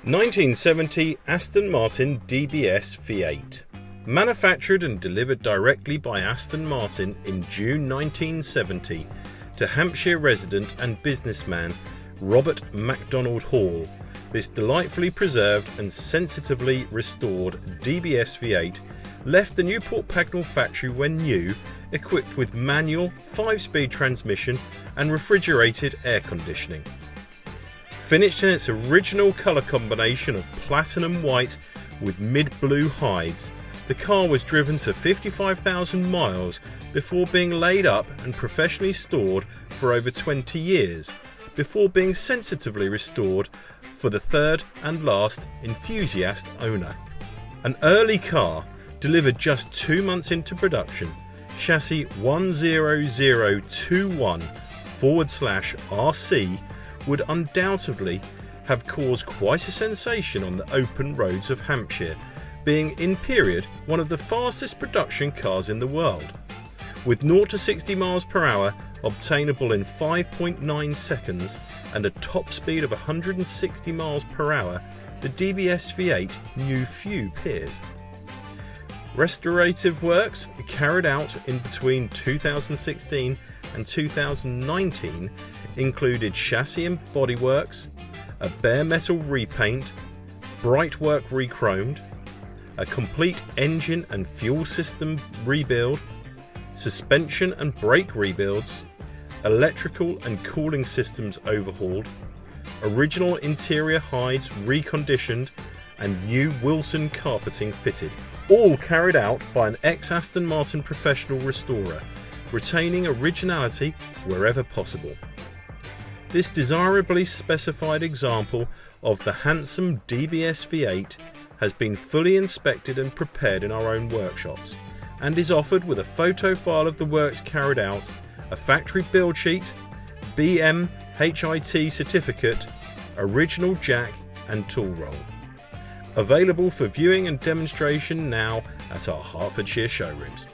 1970 Aston Martin DBS V8. Manufactured and delivered directly by Aston Martin in June 1970 to Hampshire resident and businessman Robert Macdonald-Hall, this delightfully preserved and sensitively restored DBS V8 left the Newport Pagnell factory when new, equipped with manual 5-speed transmission and refrigerated air conditioning. Finished in its original colour combination of platinum white with mid-blue hides, the car was driven to 55,000 miles before being laid up and professionally stored for over 20 years, before being sensitively restored for the third and last enthusiast owner. An early car, delivered just 2 months into production, chassis 10021/RC would undoubtedly have caused quite a sensation on the open roads of Hampshire, being in period one of the fastest production cars in the world. With 0 to 60 miles per hour obtainable in 5.9 seconds and a top speed of 160 miles per hour, the DBS V8 knew few peers. Restorative works carried out in between 2016 and 2019 included chassis and bodyworks, a bare metal repaint, bright work rechromed, a complete engine and fuel system rebuild, suspension and brake rebuilds, electrical and cooling systems overhauled, original interior hides reconditioned, and new Wilson carpeting fitted, all carried out by an ex-Aston Martin professional restorer, retaining originality wherever possible. This desirably specified example of the handsome DBS V8 has been fully inspected and prepared in our own workshops, and is offered with a photo file of the works carried out, a factory build sheet, BMHIT certificate, original jack and tool roll. Available for viewing and demonstration now at our Hertfordshire showrooms.